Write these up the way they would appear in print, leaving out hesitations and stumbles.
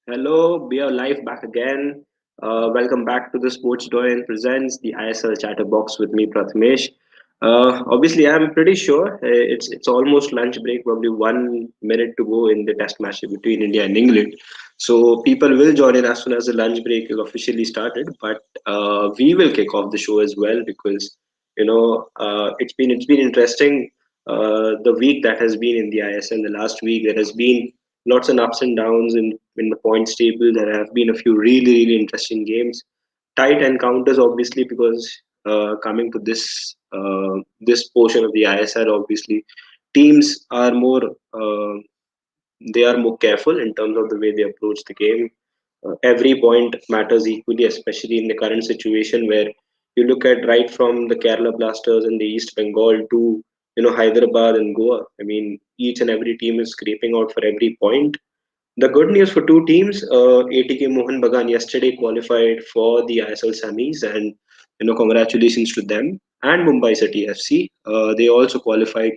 Hello, we are live back again. Welcome back to the Sports Doyen Presents the ISL Chatterbox with me, Prathamesh. Obviously, I'm pretty sure it's almost lunch break, probably 1 minute to go in the test match between India and England. So people will join in as soon as the lunch break is officially started. But we will kick off the show as well because it's been interesting. The week that has been in the ISL, the last week there has been lots of ups and downs in the points table. There have been a few really interesting games, tight encounters, obviously, because coming to this portion of the ISL, obviously, teams are more they are more careful in terms of the way they approach the game. Every point matters equally, especially in the current situation where you look at right from the Kerala Blasters and the East Bengal to Hyderabad and Goa. I mean, each and every team is scraping out for every point. The good news for two teams, ATK Mohun Bagan yesterday qualified for the ISL semis, and congratulations to them. And Mumbai City FC, they also qualified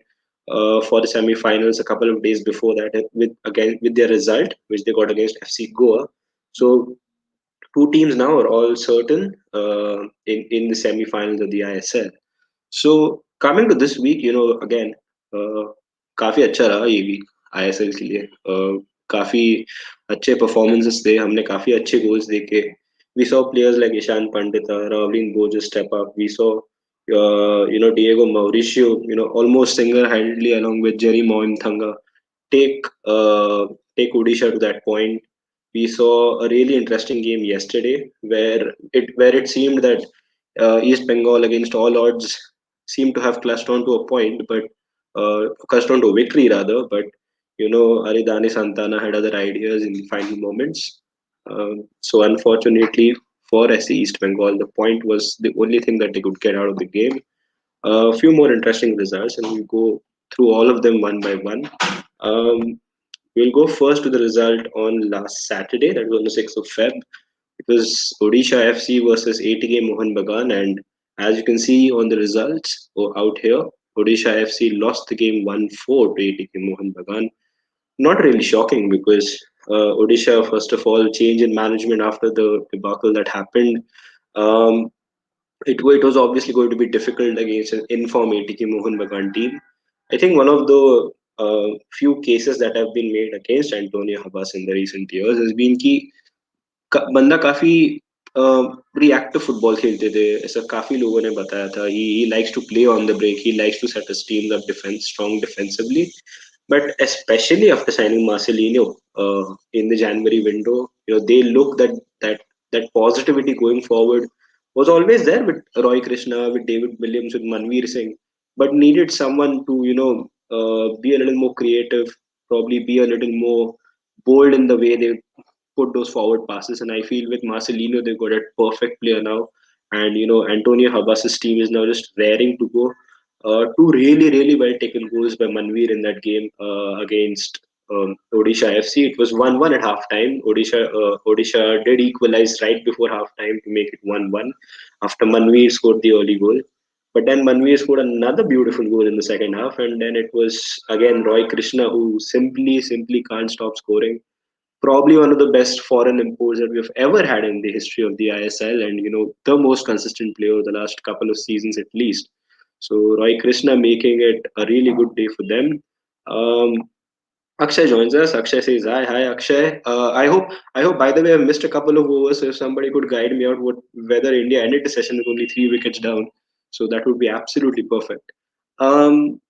for the semi-finals a couple of days before that with their result, which they got against FC Goa. So two teams now are all certain in the semi-finals of the ISL. So coming to this week, again, काफी अच्छा रहा ये week ISL के लिए काफी अच्छे performances थे हमने काफी अच्छे गोल्स देखे we saw players like Ishan Pandita, Ravlin Bojo step up. We saw Diego Mauricio, almost single-handedly along with Jerry Moimthanga take take Odisha to that point. We saw a really interesting game yesterday where it seemed that East Bengal, against all odds, seemed to have clutched on to a point, but clutched on to victory rather. But Aridani Santana had other ideas in the final moments. So unfortunately for SC East Bengal, the point was the only thing that they could get out of the game. A few more interesting results, and we'll go through all of them one by one. Um, we'll go first to the result on last Saturday, that was on the 6th of Feb. It was Odisha FC versus ATK Mohun Bagan, and as you can see on the results out here, Odisha FC lost the game 1-4 to ATK Mohun Bagan. Not really shocking because Odisha, first of all, change in management after the debacle that happened. Um, it was obviously going to be difficult against an informed ATK Mohun Bagan team. I think one of the few cases that have been made against Antonio Habas in the recent years has been कि बंदा काफी reactive football खेलते थे ऐसा काफी लोगों ने बताया था he likes to play on the break, he likes to set his teams up defense strong defensively, but especially after signing Marcelino in the January window, they look that positivity going forward was always there with Roy Krishna, with David Williams, with Manveer Singh, but needed someone to be a little more creative, probably be a little more bold in the way they put those forward passes. And I feel with Marcelino, they've got a perfect player now. And Antonio Habas's team is now just raring to go. Two really well taken goals by Manveer in that game against Odisha FC. It was 1-1 at halftime. Odisha did equalize right before halftime to make it 1-1 after Manveer scored the early goal. But then Manveer scored another beautiful goal in the second half, and then it was again Roy Krishna who simply can't stop scoring. Probably one of the best foreign imports that we've ever had in the history of the ISL, and the most consistent player the last couple of seasons at least. So Roy Krishna making it a really good day for them. Um, Akshay joins us. Akshay says hi, hi Akshay. I hope. By the way, I missed a couple of overs. So if somebody could guide me out, whether India ended the session with only 3 wickets down, so that would be absolutely perfect. Um,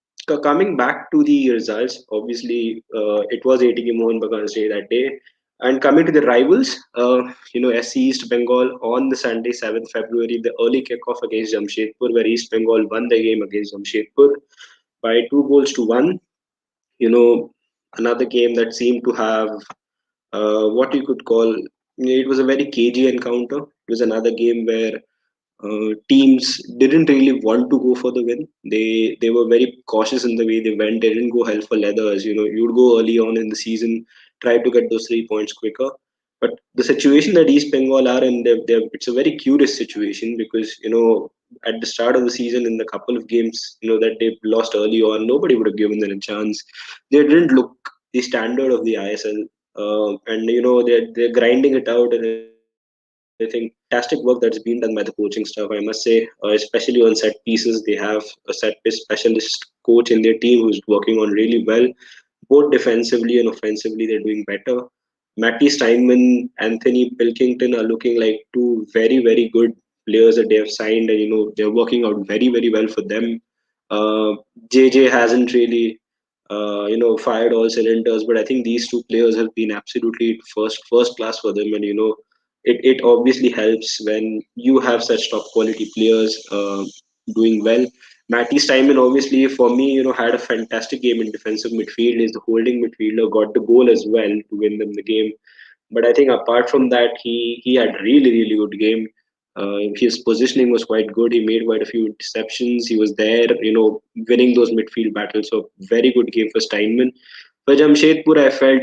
Coming back to the results, obviously it was ATK Mohun Bagan's day that day. And coming to the rivals, SC East Bengal on the Sunday, 7th February, the early kickoff against Jamshedpur, where East Bengal won the game against Jamshedpur by 2 goals to 1. Another game that seemed to have what you could call, it was a very cagey encounter. It was another game where teams didn't really want to go for the win. They were very cautious in the way they went. They didn't go hell for leather. As you'd go early on in the season, try to get those 3 points quicker. But the situation that East Bengal are in, it's a very curious situation because at the start of the season, in the couple of games that they lost early on, nobody would have given them a chance. They didn't look the standard of the ISL. and they're grinding it out, and I think fantastic work that's been done by the coaching staff, I must say, especially on set pieces. They have a set piece specialist coach in their team who's working on really well, both defensively and offensively. They're doing better. Matty Steinman, Anthony Pilkington are looking like two very, very good players that they have signed, and they're working out very, very well for them. JJ hasn't really, fired all cylinders, but I think these two players have been absolutely first class for them, and it obviously helps when you have such top quality players doing well. Matty Steinman, obviously, for me, had a fantastic game in defensive midfield. He's the holding midfielder, got the goal as well to win them the game. But I think apart from that, he had really really good game. His positioning was quite good. He made quite a few interceptions. He was there, winning those midfield battles. So very good game for Steinman. For Jamshedpur, I felt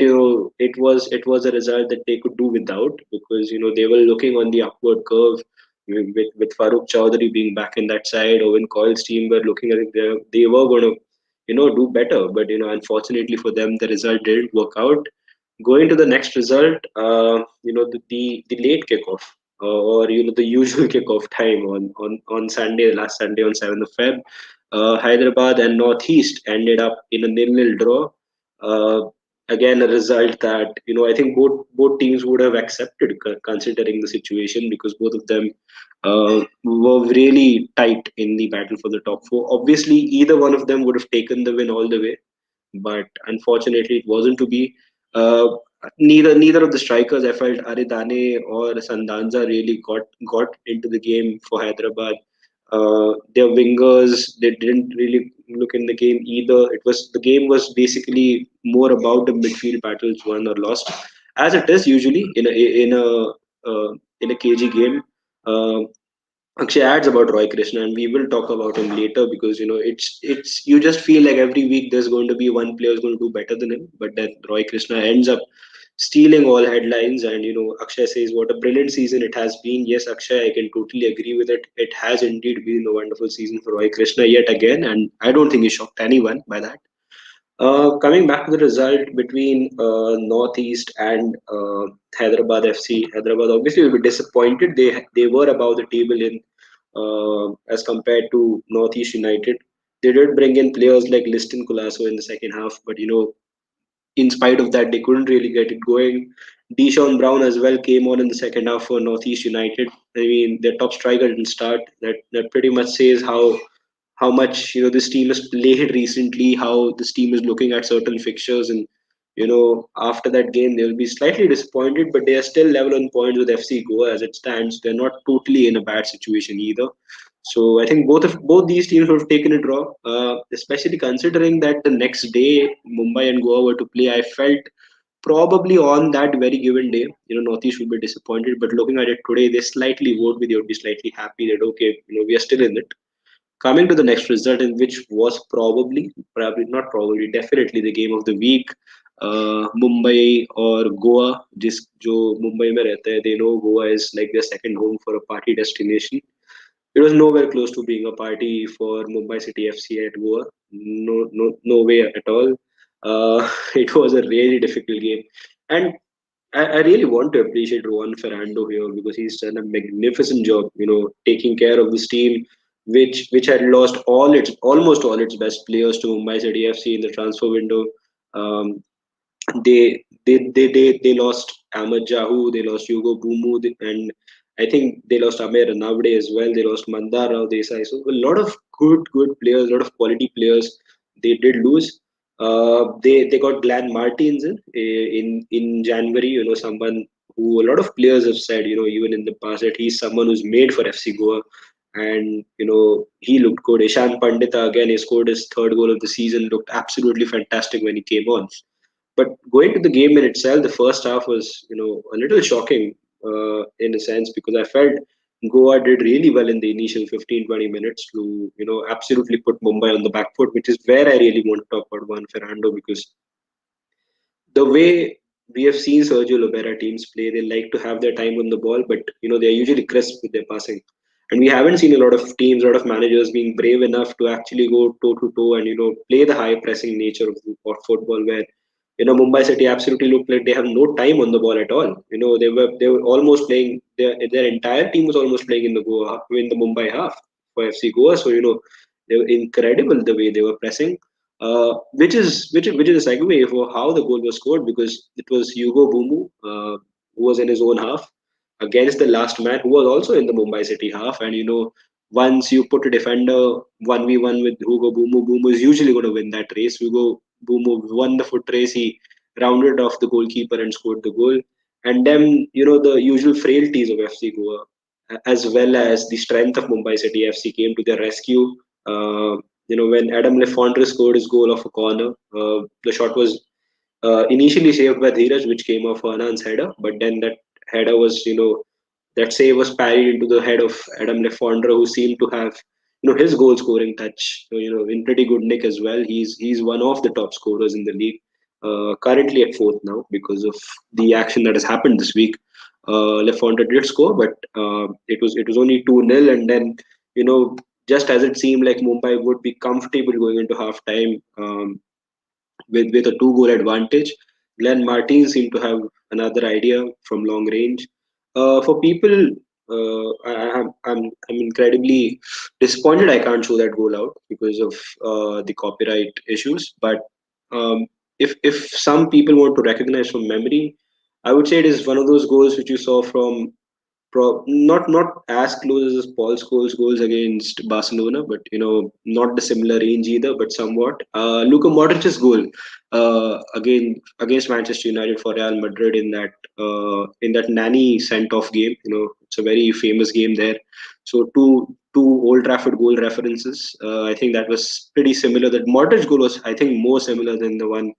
it was a result that they could do without, because they were looking on the upward curve with Farooq Chowdhury being back in that side. Owen Coyle's team were looking at it. They were going to do better, but unfortunately for them, the result didn't work out. Going to the next result, the late kickoff, or the usual kickoff time on Sunday, last Sunday on 7th of Feb, Hyderabad and Northeast ended up in a nil-nil draw. Uh, Again, a result that I think both teams would have accepted, considering the situation, because both of them were really tight in the battle for the top four. Obviously, either one of them would have taken the win all the way, but unfortunately, it wasn't to be. Uh, neither of the strikers, I felt, Aridane or Sandanza, really got into the game for Hyderabad. Their wingers, they didn't really look in the game either. The game was basically more about the midfield battles, won or lost, as it is usually in a KG game. Uh, Akshay adds about Roy Krishna, and we will talk about him later, because it's you just feel like every week there's going to be one player who's going to do better than him, but then Roy Krishna ends up stealing all headlines. And Akshay says what a brilliant season it has been. Yes, Akshay, I can totally agree with it. It has indeed been a wonderful season for Roy Krishna yet again, and I don't think he shocked anyone by that. Coming back to the result between Northeast and Hyderabad FC, Hyderabad obviously will be disappointed. They were above the table in as compared to Northeast United. They did bring in players like Liston Colasso in the second half, but in spite of that, they couldn't really get it going. Deshaun Brown as well came on in the second half for Northeast United. I mean, their top striker didn't start. That pretty much says how much this team has played recently, how this team is looking at certain fixtures, and after that game they'll be slightly disappointed, but they are still level on points with FC Goa as it stands. They're not totally in a bad situation either. So I think both these teams would have taken a draw, especially considering that the next day Mumbai and Goa were to play. I felt probably on that very given day, Northeast would be disappointed. But looking at it today, they slightly would be. They would be slightly happy that okay, we are still in it. Coming to the next result, in which was probably not probably, definitely the game of the week. Mumbai or Goa, जिस जो मुंबई में रहते हैं, they know Goa is like their second home for a party destination. It was nowhere close to being a party for Mumbai City FC at Goa. No, no, no way at all. It was a really difficult game, and I really want to appreciate Juan Ferrando here, because he's done a magnificent job, taking care of this team, which had lost almost all its best players to Mumbai City FC in the transfer window. Um, they lost Ahmad Jahu, they lost Hugo Bumu, and I think they lost Amir Navde as well. They lost Mandar Rao Desai. So a lot of good players, a lot of quality players. They did lose. They got Glan Martins in January. Someone who a lot of players have said, even in the past, that he's someone who's made for FC Goa, and he looked good. Ishan Pandita, again, he scored his third goal of the season. Looked absolutely fantastic when he came on. But going to the game in itself, the first half was, a little shocking in a sense, because I felt Goa did really well in the initial 15-20 minutes to, absolutely put Mumbai on the back foot, which is where I really want to talk about Juan Ferrando, because the way we have seen Sergio Lobera teams play, they like to have their time on the ball, but they're usually crisp with their passing. And we haven't seen a lot of teams, a lot of managers being brave enough to actually go toe to toe and play the high pressing nature of football, where Mumbai City absolutely looked like they have no time on the ball at all. They were almost playing their entire team was almost playing in the Goa in the Mumbai half for FC Goa. So they were incredible the way they were pressing. Which is a segue for how the goal was scored, because it was Hugo Bumu, who was in his own half against the last man, who was also in the Mumbai City half. And once you put a defender 1v1 with Hugo Bumu, Bumu is usually going to win that race. Hugo Bumu won the foot race. He rounded off the goalkeeper and scored the goal. And then, the usual frailties of FC Goa, as well as the strength of Mumbai City FC, came to their rescue. When Adam Lefondre scored his goal off a corner, the shot was initially saved by Dheeraj, which came off Anand's header, but then that header was, that save was parried into the head of Adam Lefondre, who seemed to have, his goal scoring touch, in pretty good nick as well. He's one of the top scorers in the league, currently at fourth now because of the action that has happened this week. Lefondre did score, but it was only 2-0, and then just as it seemed like Mumbai would be comfortable going into half time. With a two-goal advantage. Glenn Martin seemed to have another idea from long range. For people, I'm incredibly disappointed I can't show that goal out because of the copyright issues. But if some people want to recognize from memory, I would say it is one of those goals which you saw from not as close as Paul Scholes' goals against Barcelona, but not the similar range either, but somewhat. Luka Modric's goal again against Manchester United for Real Madrid in that nanny sent off game. It's a very famous game there. So two Old Trafford goal references. I think that was pretty similar. That Modric goal was, I think, more similar than the one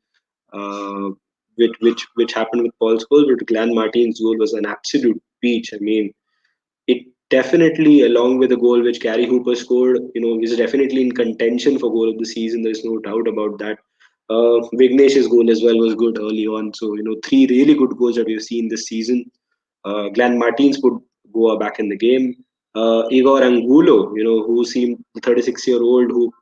uh, which happened with Paul Scholes, but Glenn Martin's goal was an absolute peach. I mean, it definitely, along with the goal which Gary Hooper scored, is definitely in contention for goal of the season. There's no doubt about that. Vignesh's goal as well was good early on. So, three really good goals that we've seen this season. Glenn Martins put Goa back in the game. Igor Angulo, who seemed the 36-year-old, who,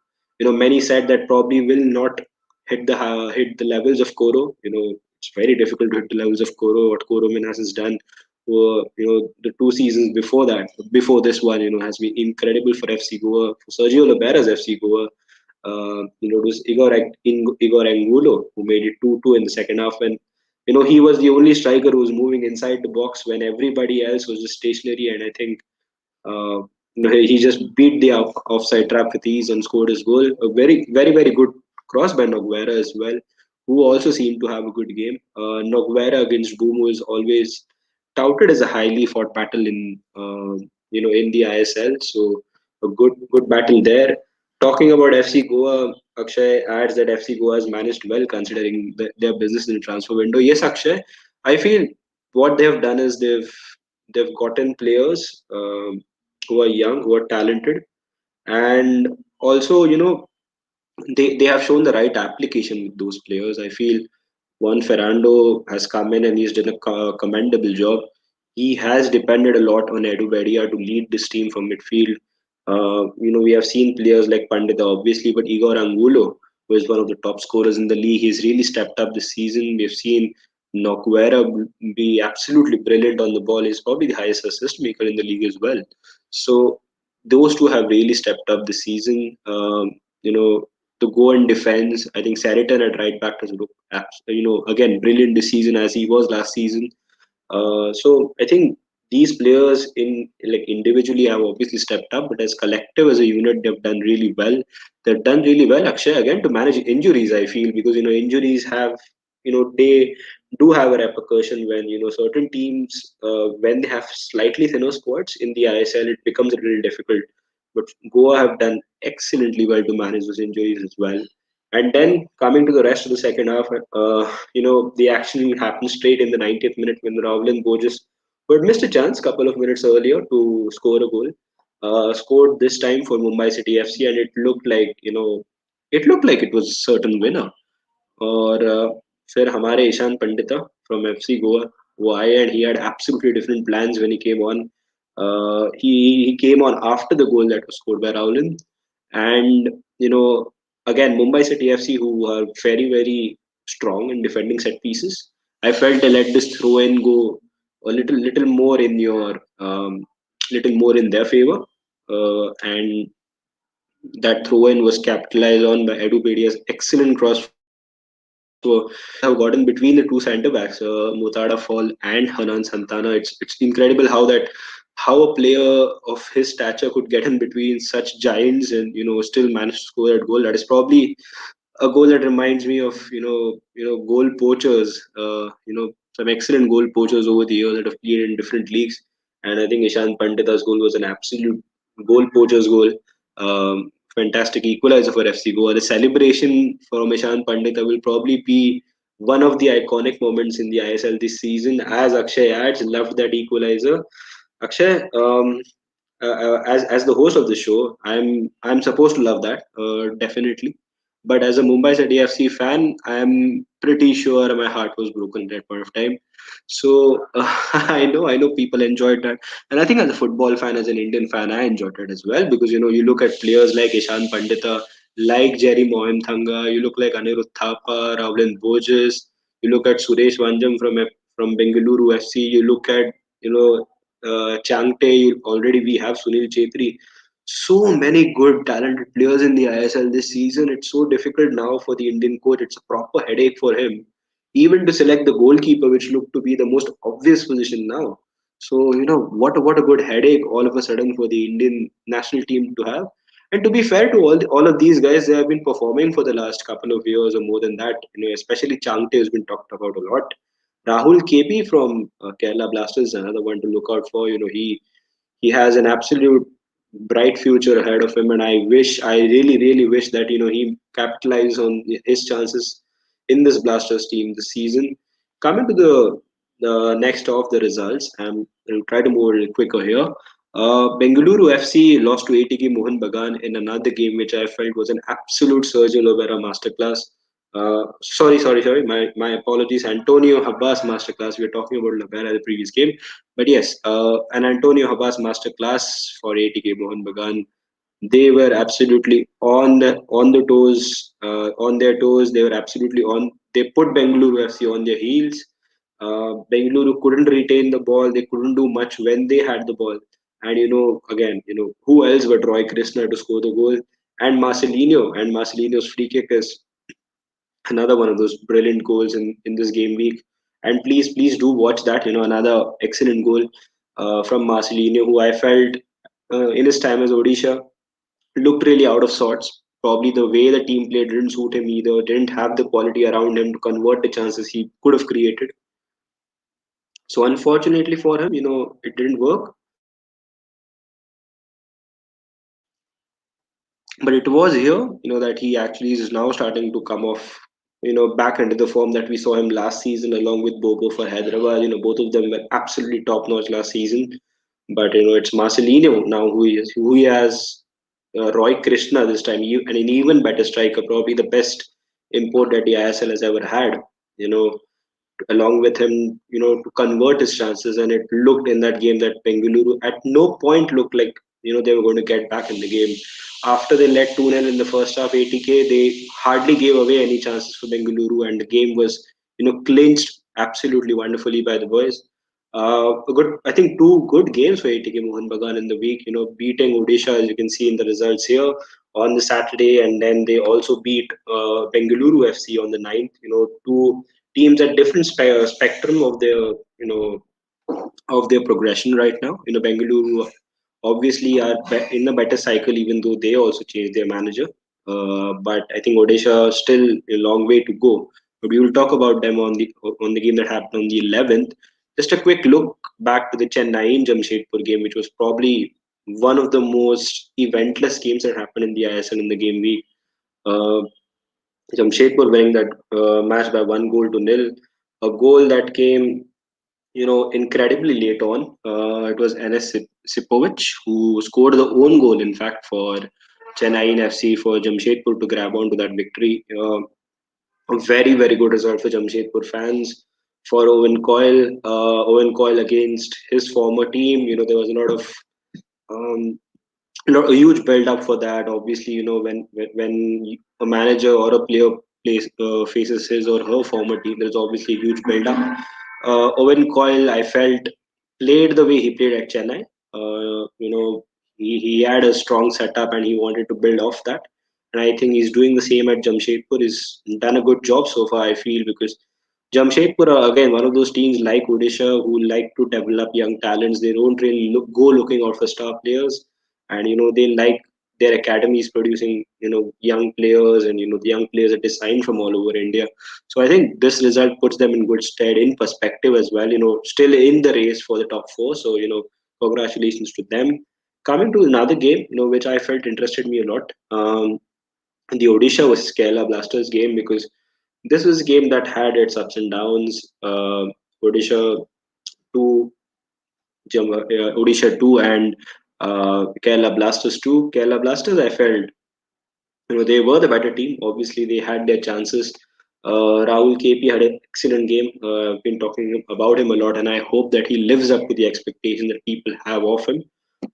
many said that probably will not hit the levels of Koro. It's very difficult to hit the levels of Koro. What Koro Minas has done for the two seasons before that, before this one, has been incredible for FC Goa, for Sergio Libera's FC Goa. It was Igor Angulo who made it 2-2 in the second half, and he was the only striker who was moving inside the box when everybody else was just stationary. And I think he just beat the offside trap with ease and scored his goal. A very, very, very good cross by Noguera as well, who also seemed to have a good game. Noguera against Bumo is always touted as a highly fought battle in the ISL. So a good battle there. Talking about FC Goa, Akshay adds that FC Goa has managed well considering their business in the transfer window. Yes, Akshay, I feel what they have done is they've gotten players who are young, who are talented, and also they have shown the right application with those players. I feel Juan Ferrando has come in and he's done a commendable job. He has depended a lot on Edu Bedia to lead this team from midfield. We have seen players like Pandita, obviously, but Igor Angulo, who is one of the top scorers in the league, he's really stepped up this season. We've seen Noguera be absolutely brilliant on the ball. He's probably the highest assist maker in the league as well. So those two have really stepped up this season. To go and defense, I think Seriton at right back has looked, again, brilliant this season as he was last season. So I think these players in like individually have obviously stepped up, but as collective as a unit, they've done really well. They've done really well, Akshay, again to manage injuries. I feel because injuries have they do have a repercussion when certain teams when they have slightly thinner squads in the ISL, it becomes a little difficult. But Goa have done excellently well to manage those injuries as well. And then coming to the rest of the second half, the action happened straight in the 90th minute when Ravlin Borges, who had missed a chance a couple of minutes earlier to score a goal, scored this time for Mumbai City FC, and it looked like it was a certain winner. और फिर हमारे Ishan Pandita from FC Goa वो आए and he had absolutely different plans when he came on. He came on after the goal that was scored by Rowland, and again Mumbai City FC, who are very, very strong in defending set pieces. I felt they let this throw in go a little more in your little more in their favor, and that throw in was capitalized on by Edu Pedia's excellent cross for have gotten between the two centre backs, Mutada Fall and Hanan Santana. It's incredible how a player of his stature could get in between such giants and still manage to score that goal. That is probably a goal that reminds me of goal poachers. Some excellent goal poachers over the years that have played in different leagues. And I think Ishan Pandita's goal was an absolute goal poacher's goal. Fantastic equalizer for FC Goa. The celebration from Ishan Pandita will probably be one of the iconic moments in the ISL this season. As Akshay adds, loved that equalizer. Akshay, as the host of the show, I'm supposed to love that, definitely. But as a Mumbai City FC fan, I'm pretty sure my heart was broken at that point of time. So I know people enjoyed that, and I think as a football fan, as an Indian fan, I enjoyed it as well because you look at players like Ishan Pandita, like Jerry Mohan Thanga, you look like Anirudh Thapa, Ravlin Borges, you look at Suresh Vanjam from Bengaluru FC, you look at you know Changte. Already we have Sunil Chetri. So many good, talented players in the ISL this season. It's so difficult now for the Indian coach. It's a proper headache for him, even to select the goalkeeper, which looked to be the most obvious position now. So what a good headache all of a sudden for the Indian national team to have. And to be fair to all of these guys, they have been performing for the last couple of years or more than that. Especially Changte has been talked about a lot. Rahul KP from Kerala Blasters, another one to look out for. He has an absolute bright future ahead of him, and I really, really wish that he capitalizes on his chances in this Blasters team this season. Coming to the next of the results, I'll try to move a little quicker here. Bengaluru FC lost to ATK Mohun Bagan in another game, which I felt was an absolute Sergio Lovera masterclass. Sorry. My apologies. Antonio Habas masterclass. We were talking about Lovera the previous game, but yes, an Antonio Habas masterclass for ATK Mohun Bagan. They were absolutely on the toes, on their toes. They were absolutely on. They put Bengaluru FC on their heels. Bengaluru couldn't retain the ball. They couldn't do much when they had the ball. And again, who else but Roy Krishna to score the goal? And Marcelino's free kick is another one of those brilliant goals in this game week. And please do watch that. Another excellent goal from Marcelino, who I felt in his time as Odisha looked really out of sorts. Probably the way the team played didn't suit him either. Didn't have the quality around him to convert the chances he could have created. So unfortunately for him, it didn't work. But it was here, that he actually is now starting to come off, back into the form that we saw him last season, along with Bobo for Hyderabad. Both of them were absolutely top notch last season. But it's Marcelino now who he has Roy Krishna this time, and an even better striker, probably the best import that the ISL has ever had. You know, along with him, to convert his chances. And it looked in that game that Bengaluru at no point looked like they were going to get back in the game. After they led 2-0 in the first half, ATK they hardly gave away any chances for Bengaluru, and the game was clinched absolutely wonderfully by the boys. I think two good games for ATK Mohun Bagan in the week. Beating Odisha, as you can see in the results here on the Saturday, and then they also beat Bengaluru FC on the 9th. Two teams at different spectrum of their progression right now. Bengaluru obviously are in a better cycle, even though they also changed their manager. But I think Odisha still a long way to go. But we will talk about them on the game that happened on the 11th. Just a quick look back to the chennaiyin Jamshedpur game, which was probably one of the most eventless games that happened in the ISL in the game week. Uh, Jamshedpur winning that match by 1-0. A goal that came, incredibly late on. It was Enes Sipovic who scored the own goal, in fact, for Chennaiyin FC for Jamshedpur to grab onto that victory. A very, very good result for Jamshedpur fans. For Owen Coyle against his former team, there was a lot of um, a huge build up for that. Obviously, when a manager or a player faces his or her former team, there's obviously a huge build-up. Owen Coyle, I felt, played the way he played at Chennai. He had a strong setup and he wanted to build off that. And I think he's doing the same at Jamshedpur. He's done a good job so far, I feel, because Jamshedpur are again one of those teams like Odisha who like to develop young talents. They don't really go looking out for star players, and they like their academies producing young players, and the young players that they sign from all over India. So I think this result puts them in good stead in perspective as well. Still in the race for the top four. So congratulations to them. Coming to another game, which I felt interested me a lot. The Odisha versus Kerala Blasters game, because this was a game that had its ups and downs. Odisha 2, Odisha 2, and Kerala Blasters 2. Kerala Blasters, I felt, they were the better team. Obviously, they had their chances. Rahul KP had an excellent game. I've been talking about him a lot, and I hope that he lives up to the expectation that people have of him.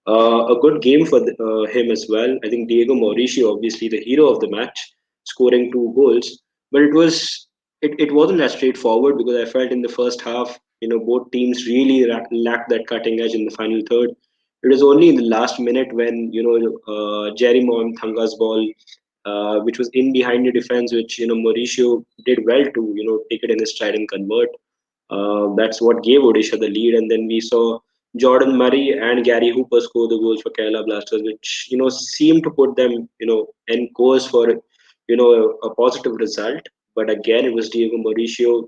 A good game for him as well. I think Diego Mauricio, obviously the hero of the match, scoring 2 goals. But it wasn't as straightforward, because I felt in the first half, both teams really lacked that cutting edge in the final third. It was only in the last minute when Jerry Mohan Thanga's ball, which was in behind the defense, which Mauricio did well to take it in his stride and convert. That's what gave Odisha the lead, and then we saw Jordan Murray and Gary Hooper score the goals for Kerala Blasters, which seemed to put them in course for a positive result. But again, it was Diego Mauricio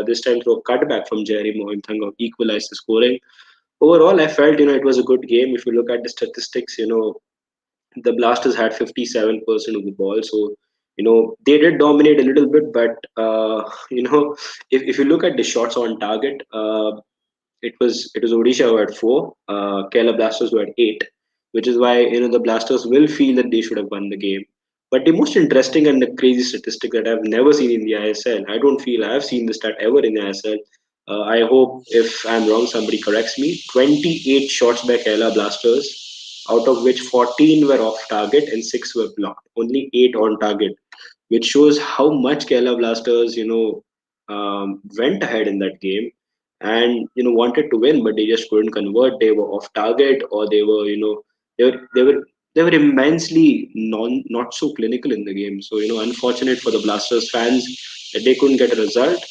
this time through a cutback from Jerry Mohan Thanga equalized the scoring. Overall, I felt it was a good game. If you look at the statistics, the Blasters had 57% of the ball, so they did dominate a little bit. But if you look at the shots on target, it was Odisha who had 4, Kerala Blasters who had 8, which is why the Blasters will feel that they should have won the game. But the most interesting and the crazy statistic that I've never seen in the ISL, I don't feel I've seen this stat ever in the ISL. I hope if I'm wrong, somebody corrects me. 28 shots by Kerala Blasters, out of which 14 were off target and 6 were blocked. Only 8 on target, which shows how much Kerala Blasters, went ahead in that game and wanted to win, but they just couldn't convert. They were off target, or they were they were they were they were immensely not so clinical in the game. So unfortunate for the Blasters fans that they couldn't get a result.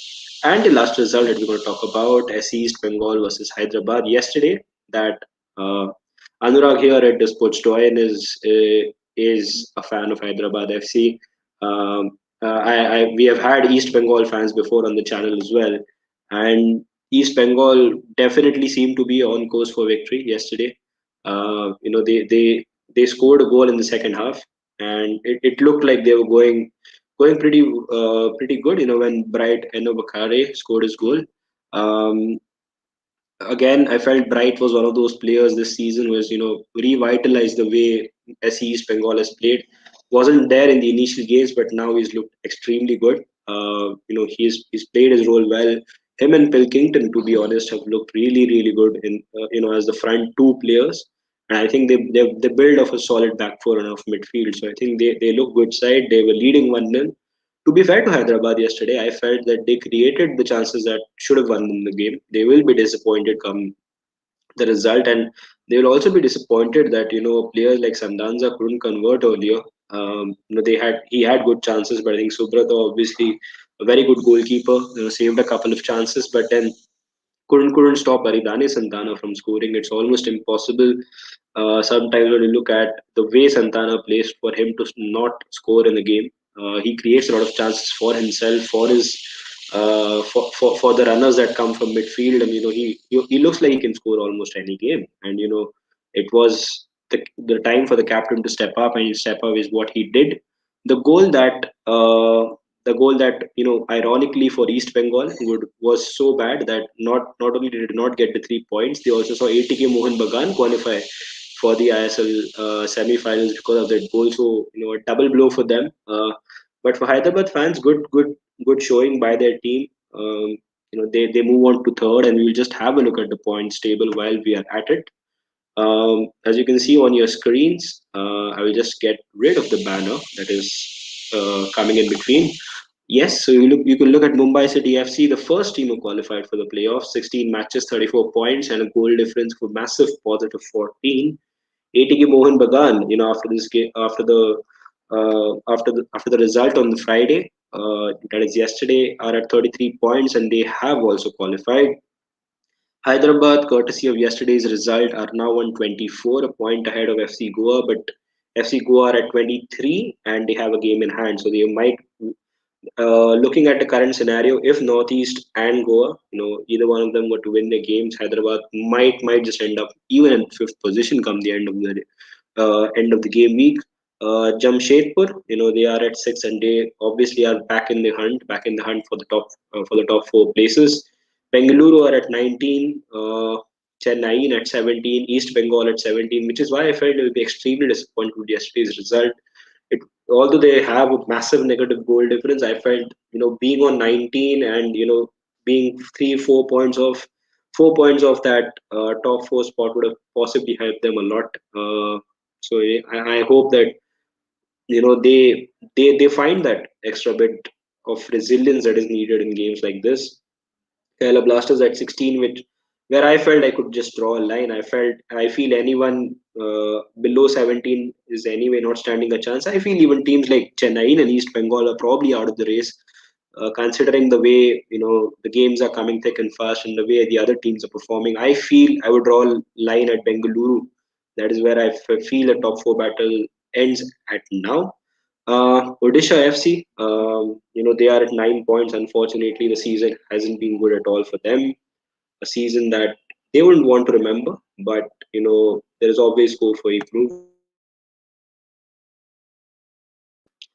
And the last result that we're going to talk about, SC East Bengal versus Hyderabad yesterday. That uh, Anurag here at the Sports Doyen is a fan of Hyderabad FC. We have had East Bengal fans before on the channel as well, and East Bengal definitely seemed to be on course for victory yesterday. They scored a goal in the second half, and it looked like they were going pretty good. When Bright Enobakare scored his goal. Um, Again, I felt Bright was one of those players this season who has revitalized the way SC East Bengal has played. Wasn't there in the initial games, but now he's looked extremely good. He's played his role well. Him and Pilkington, to be honest, have looked really good in as the front two players. And I think they build off a solid back four and off midfield. So I think they look good side. They were leading 1-0. To be fair to Hyderabad yesterday, I felt that they created the chances that should have won in the game. They will be disappointed come the result, and they will also be disappointed that players like Sandanza couldn't convert earlier. He had good chances, but I think Subrata, obviously a very good goalkeeper, saved a couple of chances, but then couldn't stop Aridane Santana from scoring. It's almost impossible. Sometimes when you look at the way Santana plays, for him to not score in a game, he creates a lot of chances for himself, for his for the runners that come from midfield, and he looks like he can score almost any game. And it was the time for the captain to step up, and step up is what he did. The goal that ironically for East Bengal was so bad that not only did it not get the 3 points, they also saw ATK Mohun Bagan qualify for the ISL semi-finals because of that goal. So a double blow for them. But for Hyderabad fans, good showing by their team. They move on to third, and we'll just have a look at the points table while we are at it. As you can see on your screens, I will just get rid of the banner that is coming in between. Yes, so you can look at Mumbai City FC, the first team who qualified for the playoffs, 16 matches, 34 points, and a goal difference of massive positive 14. ATK Mohun Bagan, after this game, after the result on the Friday, that is yesterday, are at 33 points, and they have also qualified. Hyderabad, courtesy of yesterday's result, are now on 24, a point ahead of FC Goa, but FC Goa are at 23, and they have a game in hand, so they might looking at the current scenario, if Northeast and Goa, either one of them were to win their games, Hyderabad might just end up even in fifth position come the end of the game week. Jamshedpur, they are at six, and they obviously are back in the hunt for the top four places. Bengaluru are at 19, Chennaiyin at 17, East Bengal at 17, which is why I felt it would be extremely disappointed with yesterday's result. It, although they have a massive negative goal difference, I felt being on 19 and being 3 4 points off 4 points off that top four spot would have possibly helped them a lot. So I hope that they find that extra bit of resilience that is needed in games like this. Kerala Blasters at 16, which where I felt I could just draw a line. I feel anyone below 17 is anyway not standing a chance. I feel even teams like Chennai and East Bengal are probably out of the race, considering the way the games are coming thick and fast and the way the other teams are performing. I feel I would draw a line at Bengaluru. That is where I feel the top four battle ends at now. Odisha FC, they are at 9 points. Unfortunately, the season hasn't been good at all for them. A season that they wouldn't want to remember, but there is always scope for improvement.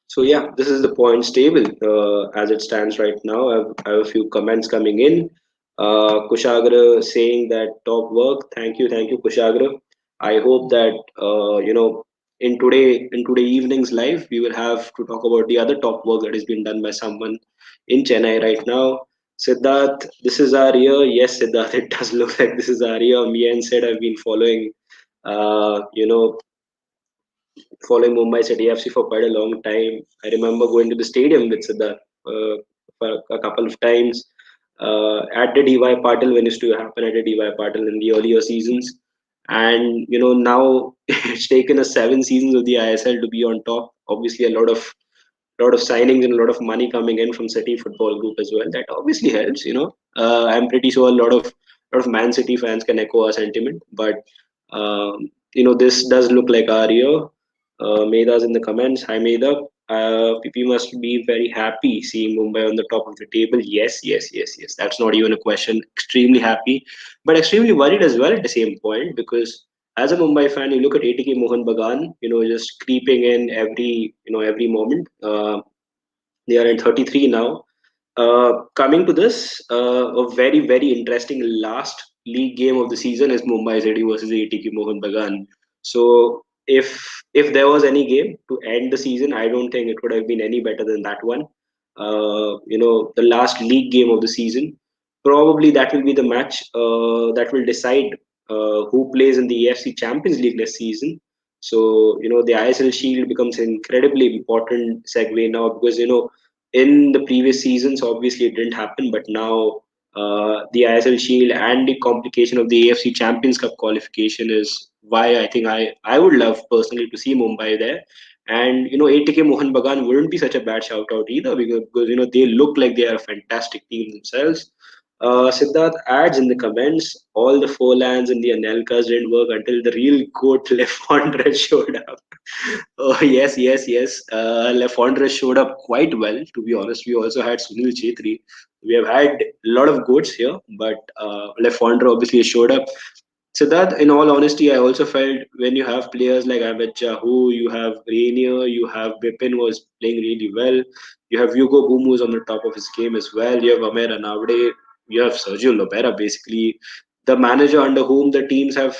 So yeah, this is the points table as it stands right now. I have a few comments coming in. Kushagra saying that top work. Thank you, Kushagra. I hope that in today evening's live we will have to talk about the other top work that has been done by someone in Chennai right now. Siddharth, this is our year. Yes, Siddharth, it does look like this is our year. Me and Sid have been uh, you know, following Mumbai City FC for quite a long time. I remember going to the stadium with Siddharth for a couple of times at the DY Patil when it used to happen at the DY Patil in the earlier seasons. And now it's taken us 7 seasons of the ISL to be on top. Obviously, a lot of signings and a lot of money coming in from City Football Group as well. That obviously helps. I'm pretty sure a lot of Man City fans can echo our sentiment, but this does look like our year. Meda's in the comments. Hi, Meda. PP must be very happy seeing Mumbai on the top of the table. Yes, yes, yes, yes. That's not even a question. Extremely happy, but extremely worried as well at the same point because as a Mumbai fan, you look at ATK Mohun Bagan, just creeping in every moment. They are at 33 now. Coming to this, a very very interesting last league game of the season is Mumbai City versus ATK Mohun Bagan. So if there was any game to end the season, I don't think it would have been any better than that one. The last league game of the season. Probably that will be the match that will decide who plays in the AFC Champions League next season. So the ISL Shield becomes an incredibly important segue now because in the previous seasons obviously it didn't happen, but now the ISL Shield and the complication of the AFC Champions Cup qualification is why I think I would love personally to see Mumbai there. And ATK Mohun Bagan wouldn't be such a bad shout out either because they look like they are a fantastic team themselves. Siddharth adds in the comments, all the Forlands and the Anelkas didn't work until the real goat Lefondre showed up. Oh, yes, yes, yes. Lefondre showed up quite well, to be honest. We also had Sunil Chetri. We have had a lot of goats here, but Lefondre obviously showed up. Siddharth, in all honesty, I also felt when you have players like Ahmed Chahu, you have Rainier, you have Bipin was playing really well. You have Hugo Boom who's on the top of his game as well. You have Amer Anavde. You have Sergio Lopera, basically the manager under whom the teams have,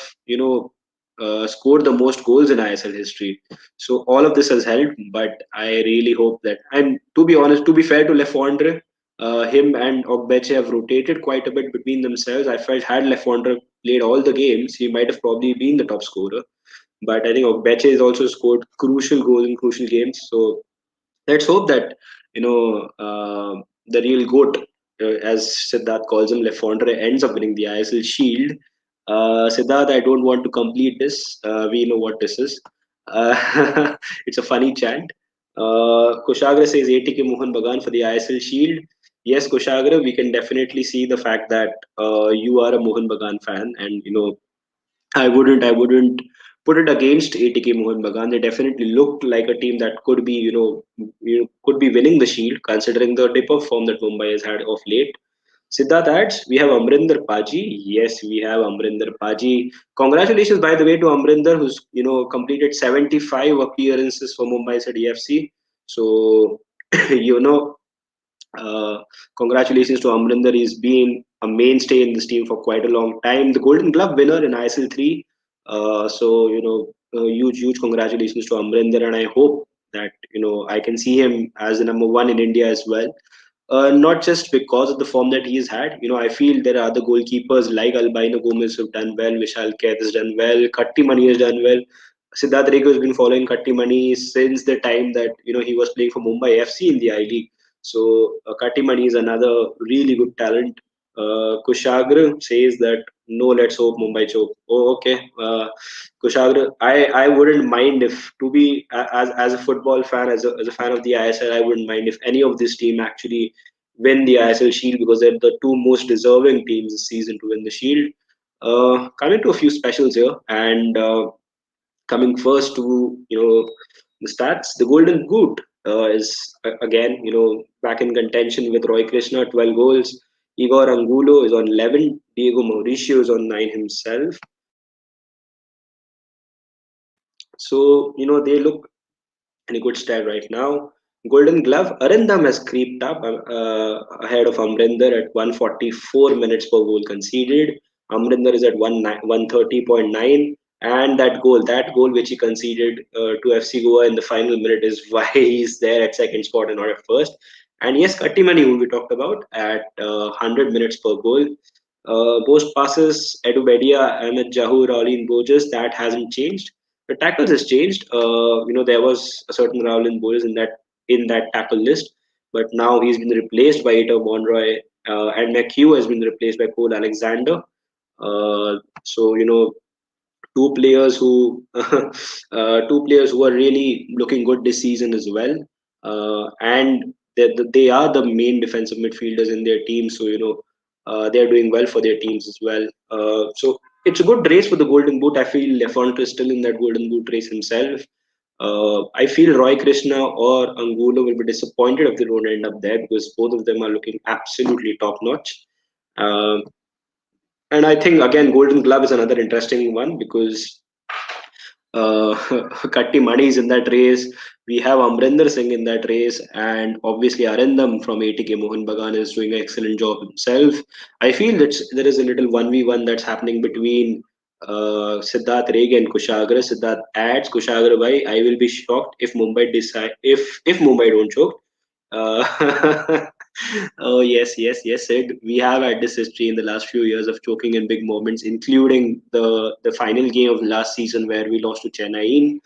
scored the most goals in ISL history. So all of this has helped, but I really hope that. And to be honest, to be fair to Lefondre, him and Ogbeche have rotated quite a bit between themselves. I felt had Lefondre played all the games, he might have probably been the top scorer. But I think Ogbeche has also scored crucial goals in crucial games. So Let's hope that the real goat, as Siddharth calls him, Lefondre, ends up winning the ISL Shield. Siddharth, I don't want to complete this. We know what this is. It's a funny chant. Kushagra says ATK Mohun Bagan for the ISL Shield. Yes, Kushagra, we can definitely see the fact that you are a Mohun Bagan fan, and I wouldn't put it against ATK Mohun Bagan. They definitely looked like a team that could be, could be winning the Shield, considering the dip of form that Mumbai has had of late. Siddharth adds, we have Amrinder Paji. Yes, we have Amrinder Paji. Congratulations, by the way, to Amrinder, who's completed 75 appearances for Mumbai City FC. So, you know, uh, congratulations to Amrinder. He's been a mainstay in this team for quite a long time. The Golden Glove winner in ISL 3. Huge congratulations to Amrinder, and I hope that I can see him as the number one in India as well. Not just because of the form that he's had. I feel there are other goalkeepers like Albino Gomez who've done well, Vishal Kaith has done well, Katti Mani has done well. Siddharth Rego has been following Katti Mani since the time that he was playing for Mumbai FC in the I League. So Katti Mani is another really good talent. Kushagra says that no, let's hope Mumbai choke. Oh, okay. Kushagra, I wouldn't mind if to be as a football fan, as a fan of the ISL, I wouldn't mind if any of this team actually win the ISL Shield, because they're the two most deserving teams this season to win the Shield. Coming to a few specials here, and coming first to the stats, the Golden Boot is again back in contention with Roy Krishna, 12 goals. Igor Angulo is on 11. Diego Mauricio is on 9 himself. So they look in a good stead right now. Golden Glove, Arindam has creeped up ahead of Amrinder at 144 minutes per goal conceded. Amrinder is at 130.9. And that goal which he conceded to FC Goa in the final minute is why he's there at second spot and not at first. And yes, Kattimani, who we talked about, at 100 minutes per goal. Most passes, Edu Bedia, Ahmed Jahu, Raulin Bojas, that hasn't changed. The tackles has changed. There was a certain Raulin Bojas in that tackle list, but now he's been replaced by Ito Monroy, and McHugh has been replaced by Cole Alexander. So two players who two players who are really looking good this season as well, and they are the main defensive midfielders in their team. So they're doing well for their teams as well. So it's a good race for the Golden Boot. I feel Lefont is still in that Golden Boot race himself. I feel Roy Krishna or Angulo will be disappointed if they don't end up there, because both of them are looking absolutely top notch. Um and I think again, Golden Glove is another interesting one because Katti Mani is in that race. We have Amrinder Singh in that race, and obviously Arindam from ATK Mohun Bagan is doing an excellent job himself. I feel that there is a little 1v1 that's happening between Siddharth Reg and Kushagra. Siddharth adds Kushagra by, I will be shocked if Mumbai decide if Mumbai don't choke. Uh, oh yes, Sid. We have had this history in the last few years of choking in big moments, including the final game of last season where we lost to chennaiyin.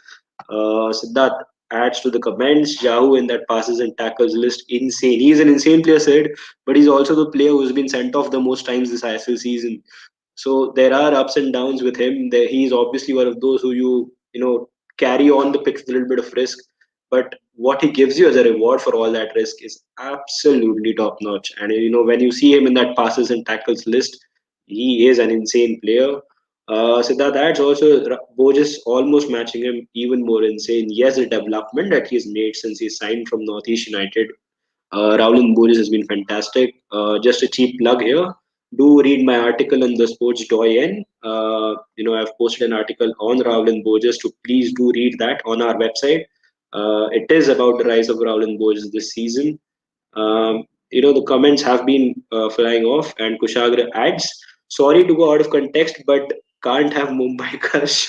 Siddharth adds to the comments. Yahoo in that passes and tackles list, insane. He's an insane player, Sid, but he's also the player who's been sent off the most times this ISL season. So there are ups and downs with him. He's obviously one of those who carry on the pitch with a little bit of risk, but what he gives you as a reward for all that risk is absolutely top notch. And when you see him in that passes and tackles list, he is an insane player. Siddharth adds also Bojas almost matching him, even more insane. Yes, the development that he's made since he signed from Northeast United, Rowling Boris has been fantastic. Just a cheap plug here. Do read my article in the Sports Doyen. I've posted an article on Rowling Bojas, to please do read that on our website. It is about the rise of Rowling Bojas this season. The comments have been flying off, and Kushagra adds, sorry to go out of context, but can't have Mumbai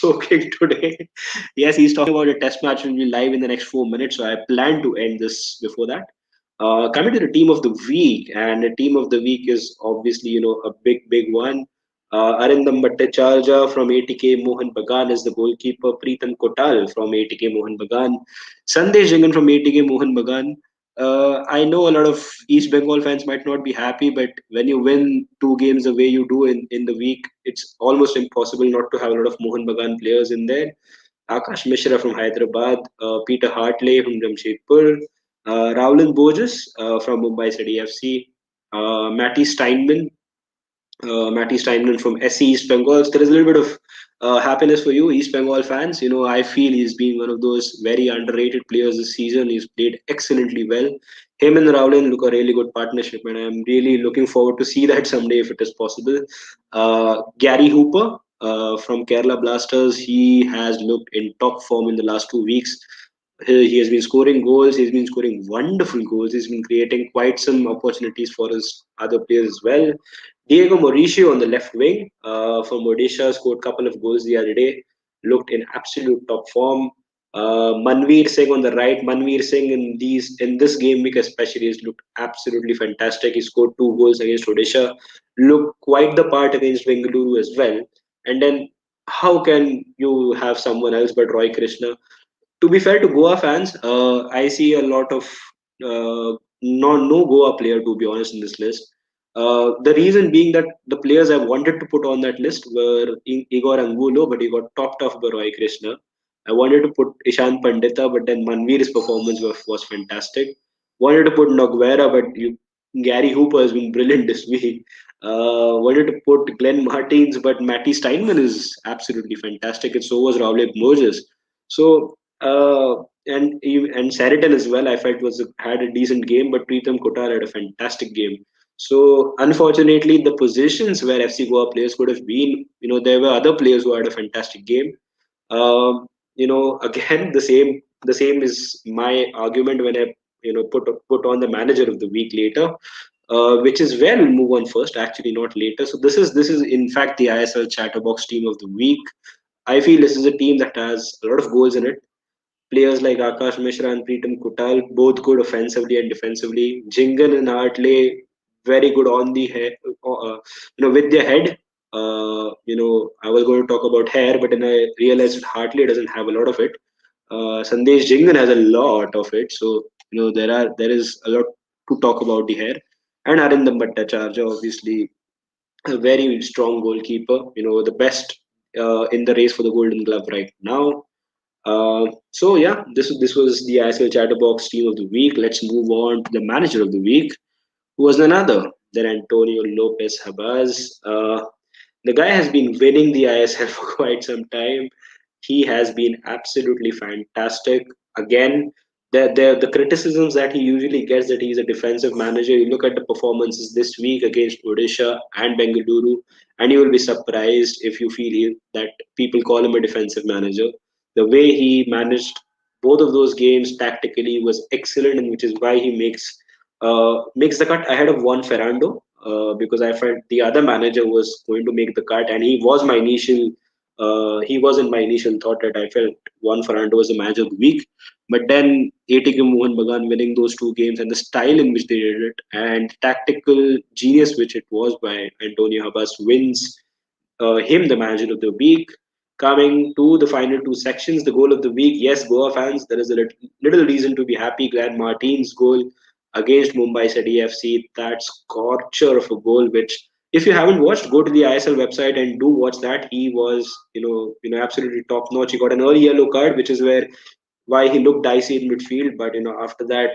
choking today. Yes, he's talking about a test match will be live in the next 4 minutes, so I plan to end this before that. Coming to the team of the week, and the team of the week is obviously a big one. Arindam Bhattacharya from ATK Mohun Bagan is the goalkeeper. Preetham Kotal from ATK Mohun Bagan. Sandesh Jangan from ATK Mohun Bagan. I know a lot of East Bengal fans might not be happy, but when you win two games the way you do in the week, it's almost impossible not to have a lot of Mohun Bagan players in there. Akash Mishra from Hyderabad, Peter Hartley from Jamshedpur, Rowland Borges from Mumbai City FC, Matty Steinman Matty Steinman from SC East Bengal. So there is a little bit of happiness for you, East Bengal fans. You know, I feel he's been one of those very underrated players this season. He's played excellently well. Him and Rowland look a really good partnership, and I'm really looking forward to see that someday if it is possible. Gary Hooper from Kerala Blasters, he has looked in top form in the last 2 weeks. He has been scoring goals. He's been scoring wonderful goals. He's been creating quite some opportunities for his other players as well. Diego Mauricio on the left wing from Odisha scored a couple of goals the other day. Looked in absolute top form. Manveer Singh on the right. Manveer Singh in this game week especially has looked absolutely fantastic. He scored 2 goals against Odisha. Looked quite the part against Bengaluru as well. And then how can you have someone else but Roy Krishna? To be fair to Goa fans, I see a lot of no Goa player to be honest in this list. The reason being that the players I wanted to put on that list were Igor Angulo, but he got topped off by Roy Krishna. I wanted to put Ishan Pandita, but then Manveer's performance was fantastic. Wanted to put Noguera, but Gary Hooper has been brilliant this week. Wanted to put Glenn Martins, but Matty Steinman is absolutely fantastic, and so was Raul Moses. So and Sheraton as well. I felt was had a decent game, but Preetham Kotar had a fantastic game. So unfortunately, the positions where FC Goa players could have been, there were other players who had a fantastic game. Again, the same is my argument when I put on the manager of the week later, which is where we'll move on first. Actually, not later. So this is in fact the ISL Chatterbox team of the week. I feel this is a team that has a lot of goals in it. Players like Akash Mishra and Preetam Kutal, both good offensively and defensively. Jingan and Hartley, very good on the head, with their head. I was going to talk about hair, but then I realized that Hartley doesn't have a lot of it. Sandesh Jingan has a lot of it, so there is a lot to talk about the hair. And Arindam Bhattacharya, obviously, a very strong goalkeeper. The best in the race for the Golden Glove right now. So yeah, this was the ISL Chatterbox team of the week. Let's move on to the manager of the week, who was none other than Antonio Lopez Habas. The guy has been winning the ISL for quite some time. He has been absolutely fantastic. Again, the criticisms that he usually gets that he's a defensive manager. You look at the performances this week against Odisha and Bengaluru, and you will be surprised if you feel that people call him a defensive manager. The way he managed both of those games tactically was excellent, and which is why he makes the cut ahead of Juan Ferrando. Because I felt the other manager was going to make the cut, and he wasn't my initial thought that I felt Juan Ferrando was the manager of the week. But then ATK Mohun Bagan winning those two games and the style in which they did it and tactical genius which it was by Antonio Habas wins him the manager of the week. Coming to the final two sections, the goal of the week. Yes, Goa fans, there is a little reason to be happy. Glan Martin's goal against Mumbai City FC, that scorcher of a goal, which if you haven't watched, go to the ISL website and do watch that. He was, absolutely top notch. He got an early yellow card, which is why he looked dicey in midfield. But after that,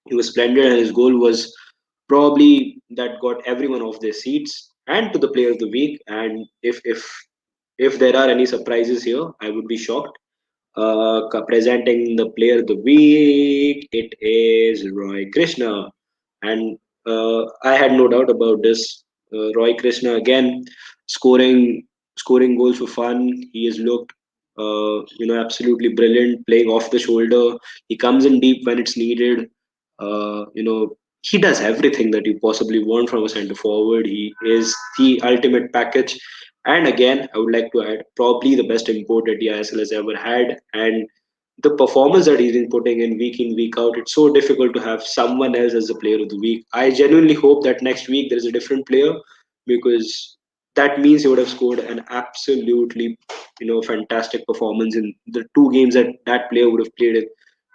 he was splendid, and his goal was probably that got everyone off their seats and to the player of the week. And if there are any surprises here, I would be shocked. Presenting the player of the week, it is Roy Krishna, and I had no doubt about this. Roy Krishna again scoring scoring goals for fun. He has looked, absolutely brilliant, playing off the shoulder. He comes in deep when it's needed. He does everything that you possibly want from a centre forward. He is the ultimate package. And again, I would like to add probably the best import that the ISL has ever had. And the performance that he's been putting in, week out, it's so difficult to have someone else as the player of the week. I genuinely hope that next week there is a different player because that means he would have scored an absolutely, fantastic performance in the two games that that player would have played in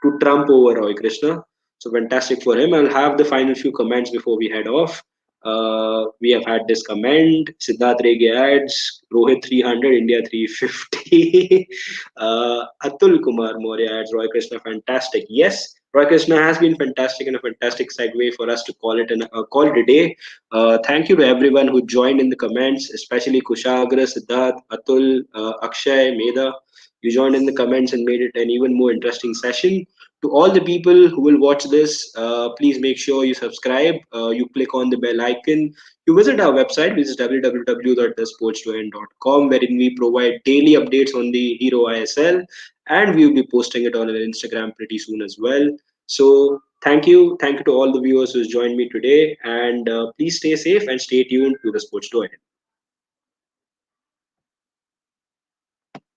to trump over Roy Krishna. So fantastic for him. I'll have the final few comments before we head off. We have had this comment. Siddharth Rege adds Rohit 300, India 350. Atul Kumar Maurya adds Roy Krishna fantastic. Yes, Roy Krishna has been fantastic and a fantastic segue for us to call it a day. Thank you to everyone who joined in the comments, especially Kushagra, Siddharth, Atul, Akshay, Meda. You joined in the comments and made it an even more interesting session. To all the people who will watch this, please make sure you subscribe. You click on the bell icon. You visit our website, which is www.thesportsdoyen.com, wherein we provide daily updates on the Hero ISL, and we will be posting it on our Instagram pretty soon as well. So thank you to all the viewers who's joined me today, and please stay safe and stay tuned to the Sports Doyen.